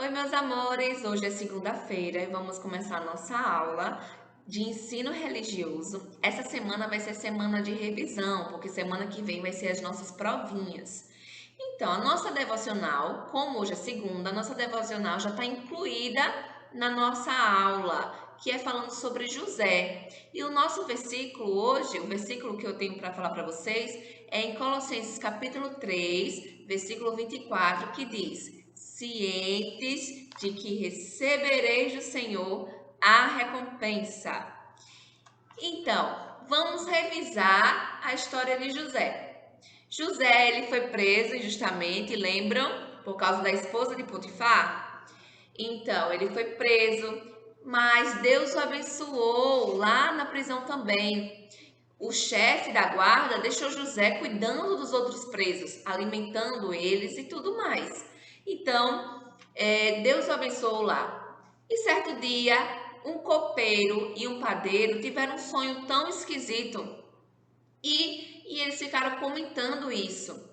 Oi, meus amores! Hoje é segunda-feira e vamos começar a nossa aula de ensino religioso. Essa semana vai ser semana de revisão, porque semana que vem vai ser as nossas provinhas. Então, a nossa devocional, como hoje é segunda, a nossa devocional já está incluída na nossa aula, que é falando sobre José. E o nosso versículo hoje, o versículo que eu tenho para falar para vocês, é em Colossenses capítulo 3, versículo 24, que diz: cientes de que recebereis do Senhor a recompensa. Então, vamos revisar a história de José. José, ele foi preso injustamente, lembram? Por causa da esposa de Potifar? Então, ele foi preso, mas Deus o abençoou lá na prisão também. O chefe da guarda deixou José cuidando dos outros presos, alimentando eles e tudo mais. Então, Deus o abençoou lá. E certo dia, um copeiro e um padeiro tiveram um sonho tão esquisito e eles ficaram comentando isso.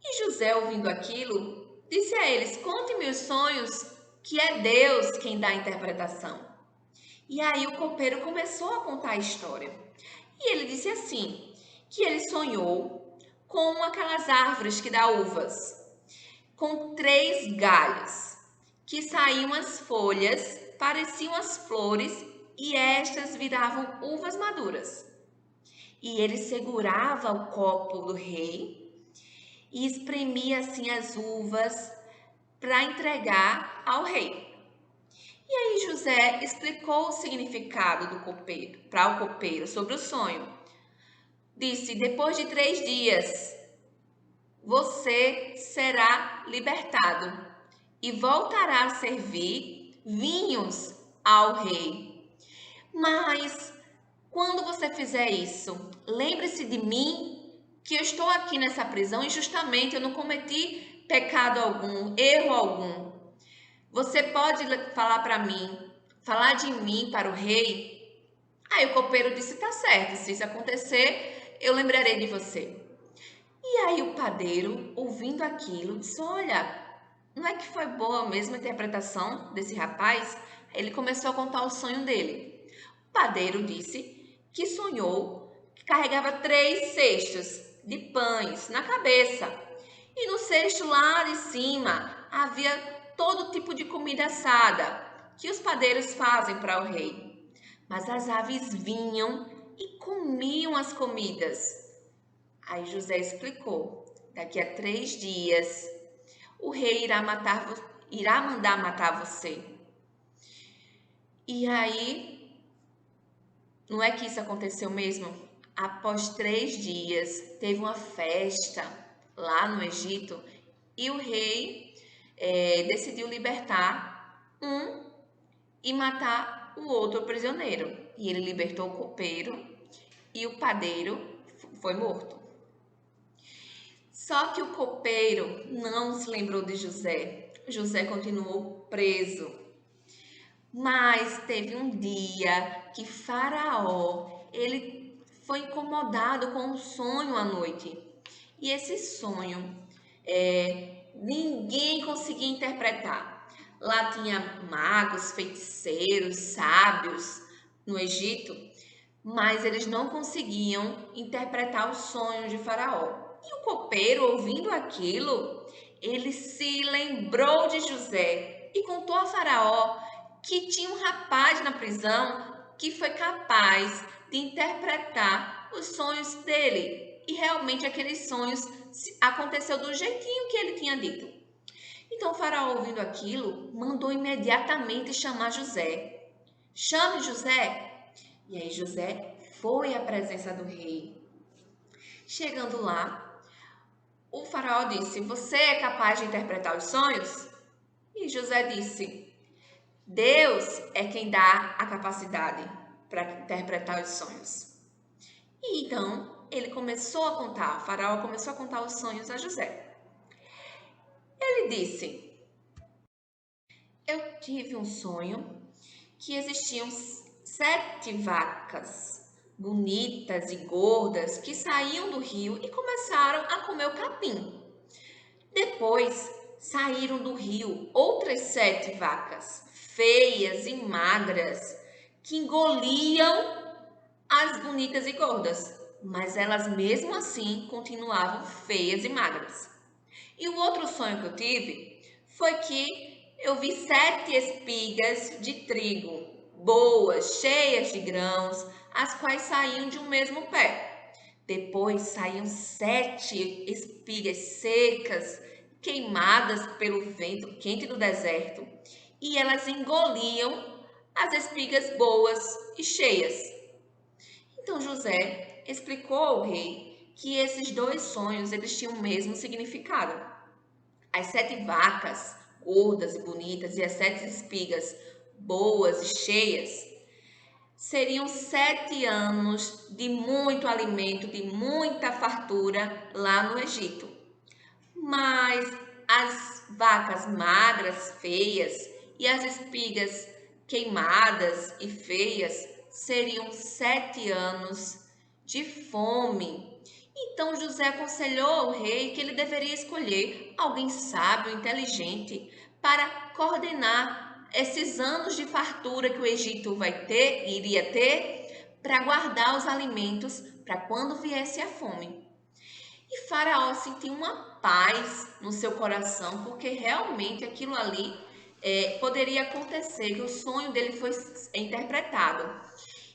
E José, ouvindo aquilo, disse a eles: conte-me os sonhos, que é Deus quem dá a interpretação. E aí o copeiro começou a contar a história. E ele disse assim, que ele sonhou com aquelas árvores que dá uvas, com 3 galhos, que saíam as folhas, pareciam as flores, e estas viravam uvas maduras. E ele segurava o copo do rei e espremia assim as uvas para entregar ao rei. E aí José explicou o significado do copeiro para o copeiro sobre o sonho. Disse: depois de 3 dias você será libertado e voltará a servir vinhos ao rei. Mas quando você fizer isso, lembre-se de mim, que eu estou aqui nessa prisão e justamente eu não cometi pecado algum, erro algum. Você pode falar para mim, falar de mim para o rei? Aí o copeiro disse: tá certo, se isso acontecer, eu lembrarei de você. E aí o padeiro, ouvindo aquilo, disse: olha, não é que foi boa mesmo a interpretação desse rapaz? Ele começou a contar o sonho dele. O padeiro disse que sonhou que carregava 3 cestos de pães na cabeça. E no cesto lá de cima havia todo tipo de comida assada que os padeiros fazem para o rei. Mas as aves vinham e comiam as comidas. Aí José explicou: daqui a 3 dias o rei irá mandar matar você. E aí, não é que isso aconteceu mesmo? Após 3 dias, teve uma festa lá no Egito e o rei decidiu libertar um e matar o outro prisioneiro. E ele libertou o copeiro e o padeiro foi morto. Só que o copeiro não se lembrou de José. José continuou preso. Mas teve um dia que Faraó, ele foi incomodado com um sonho à noite. E esse sonho, ninguém conseguia interpretar. Lá tinha magos, feiticeiros, sábios no Egito, mas eles não conseguiam interpretar os sonhos de Faraó. E o copeiro, ouvindo aquilo, ele se lembrou de José e contou a Faraó que tinha um rapaz na prisão que foi capaz de interpretar os sonhos dele. E realmente aqueles sonhos aconteceu do jeitinho que ele tinha dito. Então o Faraó, ouvindo aquilo, mandou imediatamente chamar José. Chame José. E aí José foi à presença do rei. Chegando lá, o faraó disse: você é capaz de interpretar os sonhos? E José disse: Deus é quem dá a capacidade para interpretar os sonhos. E então ele começou a contar, o faraó começou a contar os sonhos a José. Ele disse: eu tive um sonho que existiam 7 vacas bonitas e gordas que saíam do rio e começaram a comer o capim. Depois, saíram do rio outras 7 vacas, feias e magras, que engoliam as bonitas e gordas, mas elas mesmo assim continuavam feias e magras. E o outro sonho que eu tive foi que eu vi 7 espigas de trigo, boas, cheias de grãos, as quais saíam de um mesmo pé. Depois saíam 7 espigas secas, queimadas pelo vento quente do deserto, e elas engoliam as espigas boas e cheias. Então José explicou ao rei que esses 2 sonhos eles tinham o mesmo significado. As 7 vacas gordas e bonitas e as 7 espigas boas e cheias seriam 7 anos de muito alimento, de muita fartura lá no Egito. Mas as vacas magras, feias e as espigas queimadas e feias seriam 7 anos de fome. Então José aconselhou ao rei que ele deveria escolher alguém sábio, inteligente, para coordenar esses anos de fartura que o Egito iria ter, para guardar os alimentos para quando viesse a fome. E Faraó sentiu uma paz no seu coração, porque realmente aquilo ali poderia acontecer, que o sonho dele foi interpretado.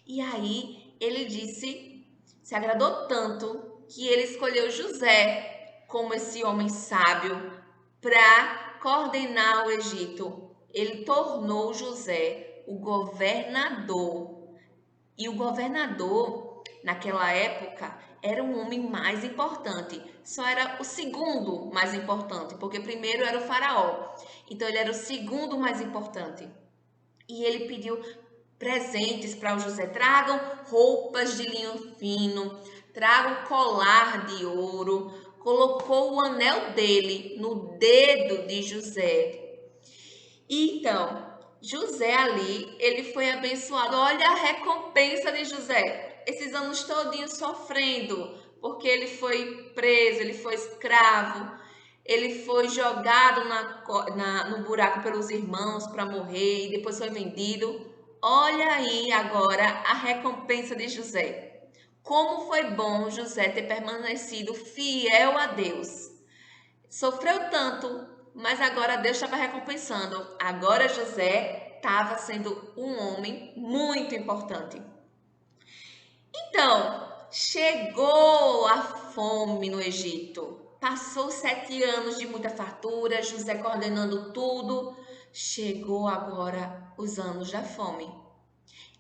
E aí ele disse, se agradou tanto, que ele escolheu José como esse homem sábio para coordenar o Egito. Ele tornou José o governador. E o governador, naquela época, era um homem mais importante. Só era o segundo mais importante, porque primeiro era o faraó. Então ele era o segundo mais importante. E ele pediu presentes para o José. Tragam roupas de linho fino, tragam colar de ouro. Colocou o anel dele no dedo de José. Então, José ali, ele foi abençoado. Olha a recompensa de José. Esses anos todinhos sofrendo, porque ele foi preso, ele foi escravo, ele foi jogado no buraco pelos irmãos para morrer e depois foi vendido. Olha aí agora a recompensa de José. Como foi bom José ter permanecido fiel a Deus. Sofreu tanto, mas agora Deus estava recompensando. Agora José estava sendo um homem muito importante. Então, chegou a fome no Egito. Passou 7 anos de muita fartura, José coordenando tudo. Chegou agora os anos da fome.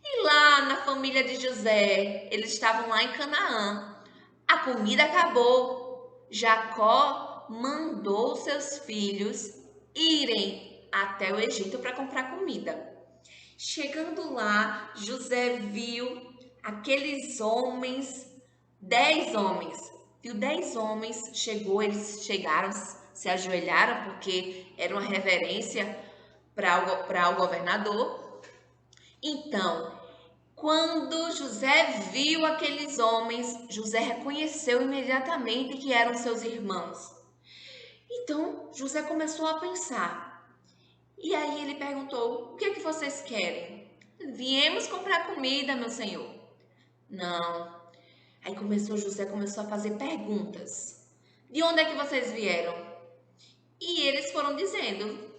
E lá na família de José, eles estavam lá em Canaã. A comida acabou. Jacó mandou seus filhos irem até o Egito para comprar comida. Chegando lá, José viu aqueles homens, 10 homens. Viu 10 homens, eles chegaram, se ajoelharam, porque era uma reverência para o governador. Então, quando José viu aqueles homens, José reconheceu imediatamente que eram seus irmãos. Então, José começou a pensar. E aí ele perguntou: o que é que vocês querem? Viemos comprar comida, meu senhor. Não. Aí José começou a fazer perguntas. De onde é que vocês vieram? E eles foram dizendo: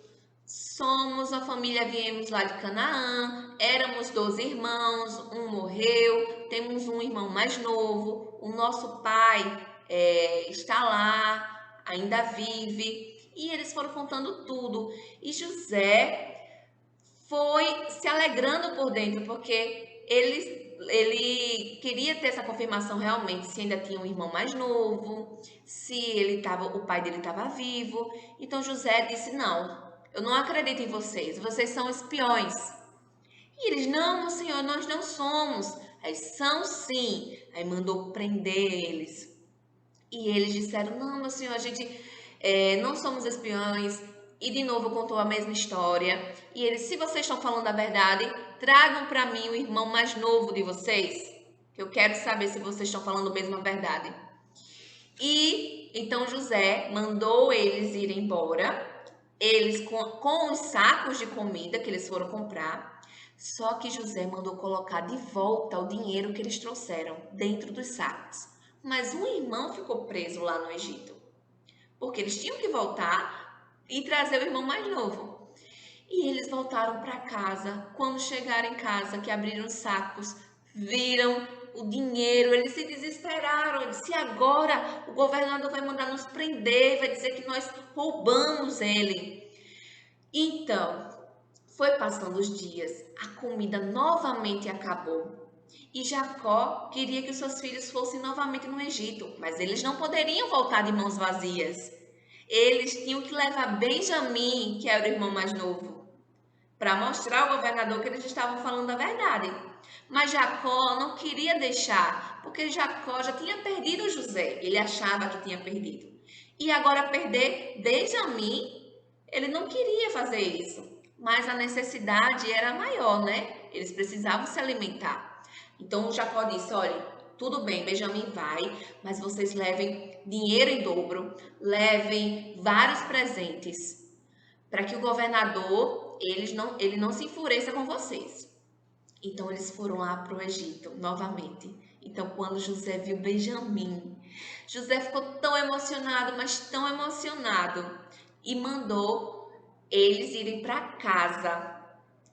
somos a família, viemos lá de Canaã, éramos 12 irmãos, um morreu, temos um irmão mais novo, o nosso pai está lá, ainda vive. E eles foram contando tudo. E José foi se alegrando por dentro, porque ele queria ter essa confirmação realmente, se ainda tinha um irmão mais novo, se o pai dele estava vivo. Então José disse: não, eu não acredito em vocês são espiões. E eles: não, meu senhor, nós não somos. Aí: são sim. Aí mandou prender eles. E eles disseram: não, meu senhor, a gente não somos espiões. E de novo contou a mesma história. E eles: se vocês estão falando a verdade, tragam para mim o irmão mais novo de vocês, que eu quero saber se vocês estão falando mesmo a verdade. E então José mandou eles ir embora eles com os sacos de comida que eles foram comprar, só que José mandou colocar de volta o dinheiro que eles trouxeram dentro dos sacos. Mas um irmão ficou preso lá no Egito, porque eles tinham que voltar e trazer o irmão mais novo. E eles voltaram para casa. Quando chegaram em casa, que abriram os sacos, viram o dinheiro, eles se desesperaram. Eles disse: agora o governador vai mandar nos prender, vai dizer que nós roubamos ele. Então, foi passando os dias, a comida novamente acabou. E Jacó queria que os seus filhos fossem novamente no Egito, mas eles não poderiam voltar de mãos vazias. Eles tinham que levar Benjamim, que era o irmão mais novo, para mostrar ao governador que eles estavam falando a verdade. Mas Jacó não queria deixar, porque Jacó já tinha perdido José, ele achava que tinha perdido. E agora perder Benjamim, ele não queria fazer isso. Mas a necessidade era maior, né? Eles precisavam se alimentar. Então Jacó disse: olha, tudo bem, Benjamim vai, mas vocês levem dinheiro em dobro, levem vários presentes, para que o governador ele não se enfureça com vocês. Então eles foram lá para o Egito novamente. Então quando José viu Benjamim, José ficou tão emocionado, mas tão emocionado, e mandou eles irem para a casa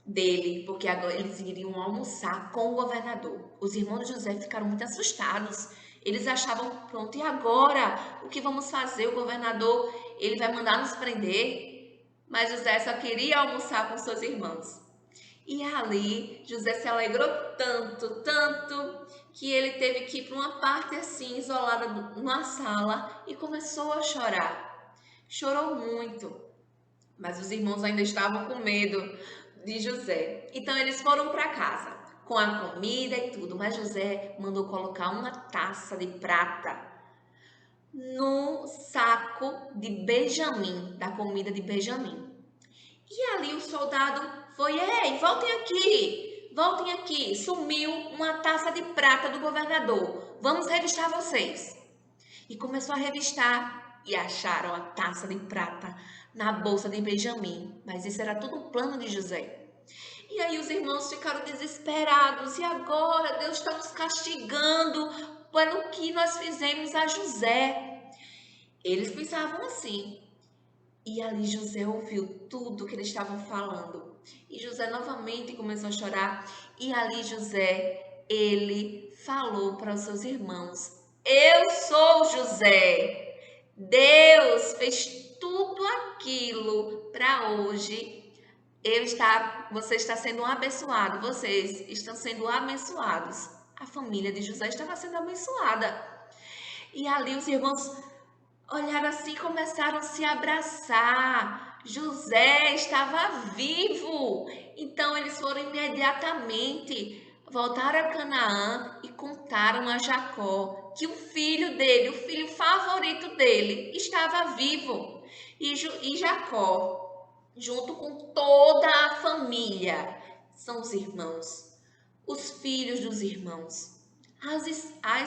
dele, porque agora eles iriam almoçar com o governador. Os irmãos de José ficaram muito assustados. Eles achavam, pronto, e agora? O que vamos fazer? O governador, ele vai mandar nos prender? Mas José só queria almoçar com seus irmãos. E ali, José se alegrou tanto, tanto, que ele teve que ir para uma parte assim, isolada numa sala, e começou a chorar. Chorou muito, mas os irmãos ainda estavam com medo de José. Então eles foram para casa, com a comida e tudo, mas José mandou colocar uma taça de prata no saco de Benjamim, da comida de Benjamim. E ali o soldado foi: ei, voltem aqui, sumiu uma taça de prata do governador, vamos revistar vocês. E começou a revistar e acharam a taça de prata na bolsa de Benjamim, mas isso era tudo um plano de José. E aí os irmãos ficaram desesperados: e agora? Deus está nos castigando pelo que nós fizemos a José. Eles pensavam assim. E ali José ouviu tudo que eles estavam falando. E José novamente começou a chorar. E ali José, ele falou para os seus irmãos: eu sou José. Deus fez tudo aquilo para hoje. Você está sendo abençoado. Vocês estão sendo abençoados. A família de José estava sendo abençoada. E ali os irmãos olharam assim e começaram a se abraçar. José estava vivo. Então eles foram imediatamente, voltaram a Canaã e contaram a Jacó que o filho dele, o filho favorito dele, estava vivo. E Jacó, junto com toda a família, são os irmãos, os filhos dos irmãos, as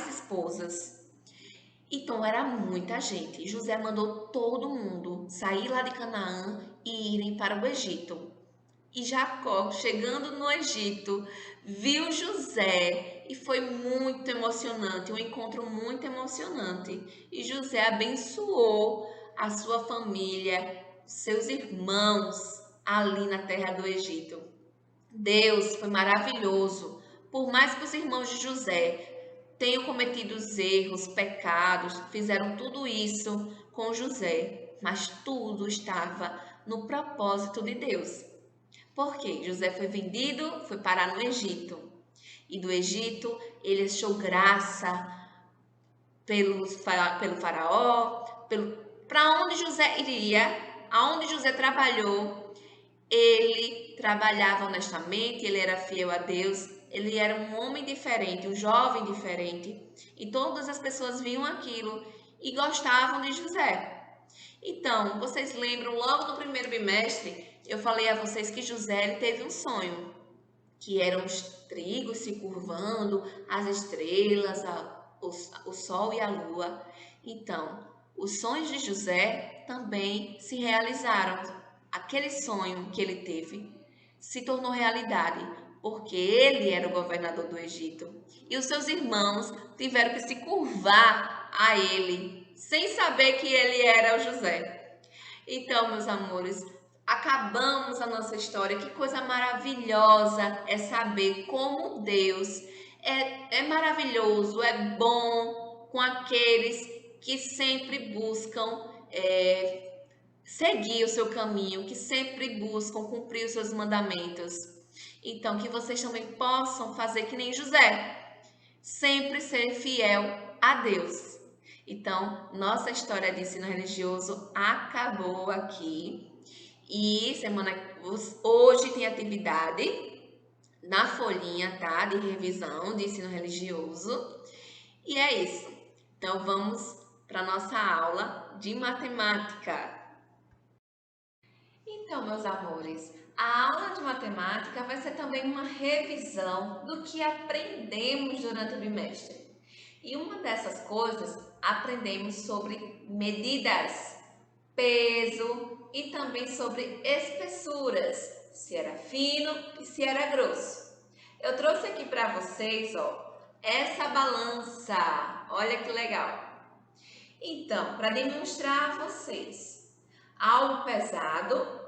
esposas. Então era muita gente. José mandou todo mundo sair lá de Canaã e irem para o Egito. E Jacó, chegando no Egito, viu José e foi muito emocionante, um encontro muito emocionante. E José abençoou a sua família, seus irmãos ali na terra do Egito. Deus foi maravilhoso. Por mais que os irmãos de José tenham cometido os erros, pecados, fizeram tudo isso com José, mas tudo estava no propósito de Deus. Porque José foi vendido, foi parar no Egito. E do Egito ele achou graça pelo faraó, para onde José iria, aonde José trabalhou, ele trabalhava honestamente, ele era fiel a Deus, ele era um homem diferente, um jovem diferente. E todas as pessoas viam aquilo e gostavam de José. Então, vocês lembram, logo no primeiro bimestre, eu falei a vocês que José ele teve um sonho, que eram os trigos se curvando, as estrelas, o sol e a lua. Então, os sonhos de José também se realizaram. aquele sonho que ele teve se tornou realidade, porque ele era o governador do Egito e os seus irmãos tiveram que se curvar a ele, sem saber que ele era o José. Então, meus amores, acabamos a nossa história. Que coisa maravilhosa é saber como Deus é maravilhoso, é bom com aqueles que sempre buscam seguir o seu caminho, que sempre buscam cumprir os seus mandamentos. Então, que vocês também possam fazer que nem José, sempre ser fiel a Deus. Então, nossa história de ensino religioso acabou aqui. E hoje tem atividade na folhinha, tá? De revisão de ensino religioso. E é isso. Então, vamos para nossa aula de matemática. Então, meus amores, a aula de matemática vai ser também uma revisão do que aprendemos durante o bimestre. E uma dessas coisas, aprendemos sobre medidas, peso e também sobre espessuras, se era fino e se era grosso. Eu trouxe aqui para vocês, ó, essa balança. Olha que legal. Então, para demonstrar a vocês algo pesado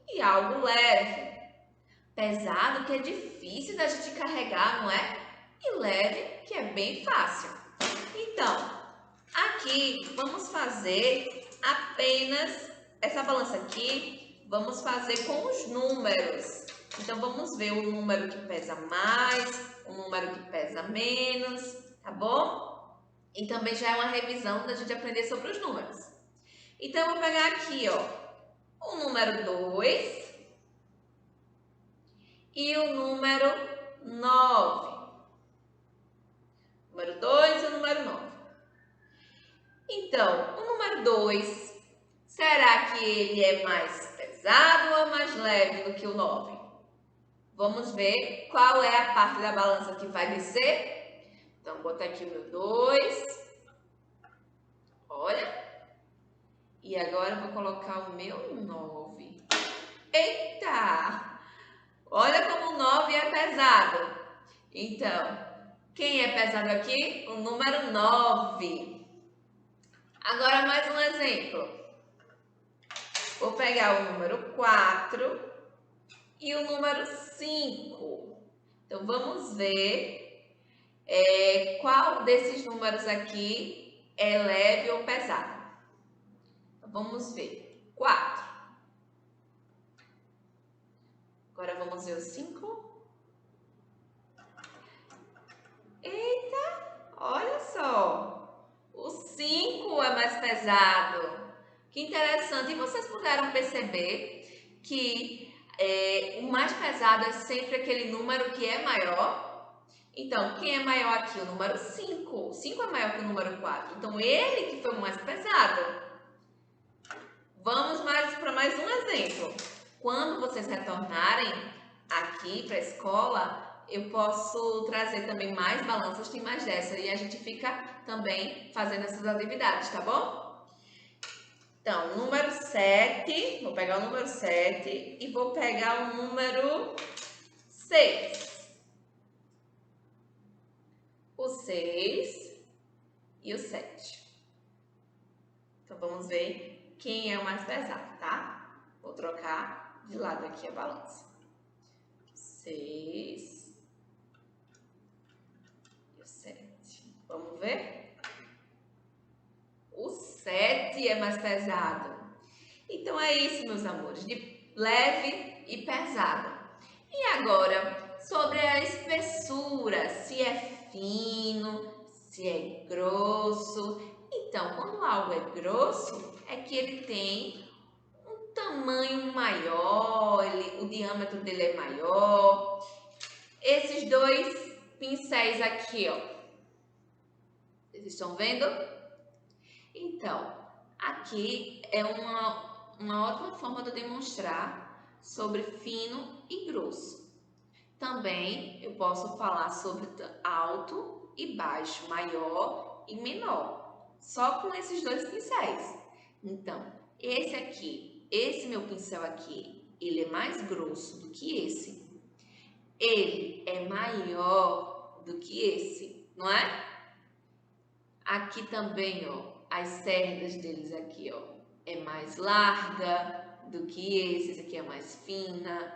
e algo leve. Pesado que é difícil da gente carregar, não é? E leve que é bem fácil. Então, aqui vamos fazer apenas essa balança aqui, vamos fazer com os números. Então, vamos ver o número que pesa mais, o número que pesa menos, tá bom? E também já é uma revisão da gente aprender sobre os números. Então, eu vou pegar aqui, ó, o número 2 e o número 9. Número 2 e o número 9. Então, o número 2, será que ele é mais pesado ou mais leve do que o 9? Vamos ver qual é a parte da balança que vai descer. Então, vou botar aqui o meu 2. Olha. E agora eu vou colocar o meu 9. Eita! Olha como o 9 é pesado. Então, quem é pesado aqui? O número 9. Agora mais um exemplo. Vou pegar o número 4 e o número 5. Então, vamos ver qual desses números aqui é leve ou pesado. Então, vamos ver. 4. Agora vamos ver o 5. Eita, olha só. O 5 é mais pesado. Que interessante. E vocês puderam perceber que o mais pesado é sempre aquele número que é maior? Então, quem é maior aqui? O número 5. O 5 é maior que o número 4. Então, ele que foi o mais pesado. Vamos para mais um exemplo. Quando vocês retornarem aqui para a escola, eu posso trazer também mais balanças, tem mais dessa. E a gente fica também fazendo essas atividades, tá bom? Então, número 7, vou pegar o número 7 e vou pegar o número 6. O 6 e o 7. Então, vamos ver quem é o mais pesado, tá? Vou trocar de lado aqui a balança. 6 e o 7. Vamos ver? O 7 é mais pesado. Então é isso, meus amores, de leve e pesado. E agora, sobre a espessura, se é fino, se é grosso. Então, quando algo é grosso, é que ele tem um tamanho maior, o diâmetro dele é maior. Esses dois pincéis aqui, ó, vocês estão vendo? Então, aqui é uma ótima forma de demonstrar sobre fino e grosso. Também eu posso falar sobre alto e baixo, maior e menor, só com esses dois pincéis. Então, esse aqui esse meu pincel aqui, ele é mais grosso do que esse. Ele é maior do que esse, não é? Aqui também, ó, as cerdas deles aqui, ó, é mais larga do que esse aqui é mais fina.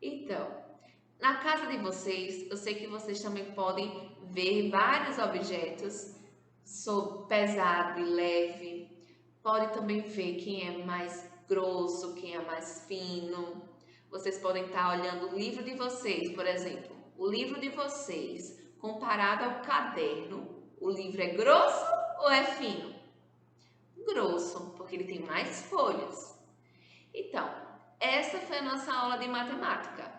Então, na casa de vocês, eu sei que vocês também podem ver vários objetos, pesado e leve. Pode também ver quem é mais grosso, quem é mais fino. Vocês podem estar olhando o livro de vocês, por exemplo. O livro de vocês, comparado ao caderno, o livro é grosso ou é fino? Grosso, porque ele tem mais folhas. Então, essa foi a nossa aula de matemática.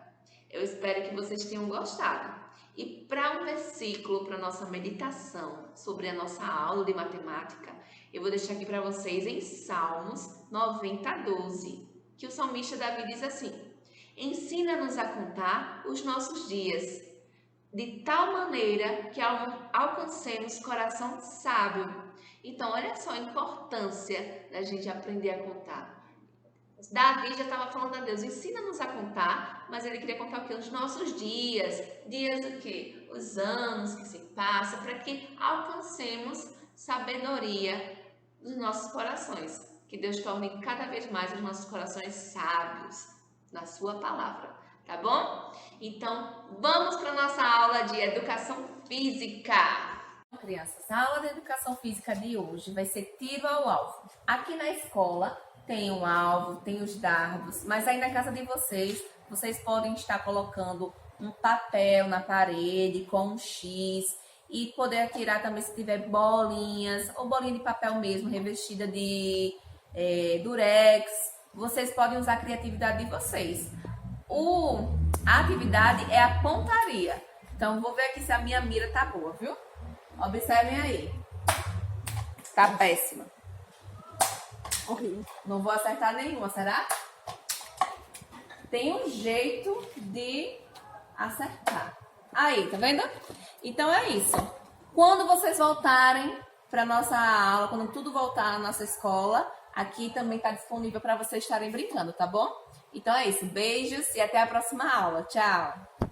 Eu espero que vocês tenham gostado. E para um versículo, para nossa meditação sobre a nossa aula de matemática, eu vou deixar aqui para vocês em Salmos 90:12, que o salmista Davi diz assim: ensina-nos a contar os nossos dias, de tal maneira que alcancemos coração sábio. Então, olha só a importância da gente aprender a contar. Davi já estava falando a Deus, ensina-nos a contar, mas ele queria contar o quê? Os nossos dias. Dias o quê? Os anos que se passam, para que alcancemos sabedoria dos nossos corações. Que Deus torne cada vez mais os nossos corações sábios na sua palavra, tá bom? Então, vamos para a nossa aula de educação física. Crianças, a aula de educação física de hoje vai ser tiro ao alvo. Aqui na escola tem um alvo, tem os dardos, mas aí na casa de vocês podem estar colocando um papel na parede com um X e poder atirar também se tiver bolinhas ou bolinha de papel mesmo, revestida de durex. Vocês podem usar a criatividade de vocês. A atividade é a pontaria. Então, vou ver aqui se a minha mira tá boa, viu? Observem aí. Tá péssima. Horrível. Não vou acertar nenhuma, será? Tem um jeito de acertar. Aí, tá vendo? Então é isso. Quando vocês voltarem para nossa aula, quando tudo voltar na nossa escola, aqui também tá disponível para vocês estarem brincando, tá bom? Então é isso. Beijos e até a próxima aula. Tchau!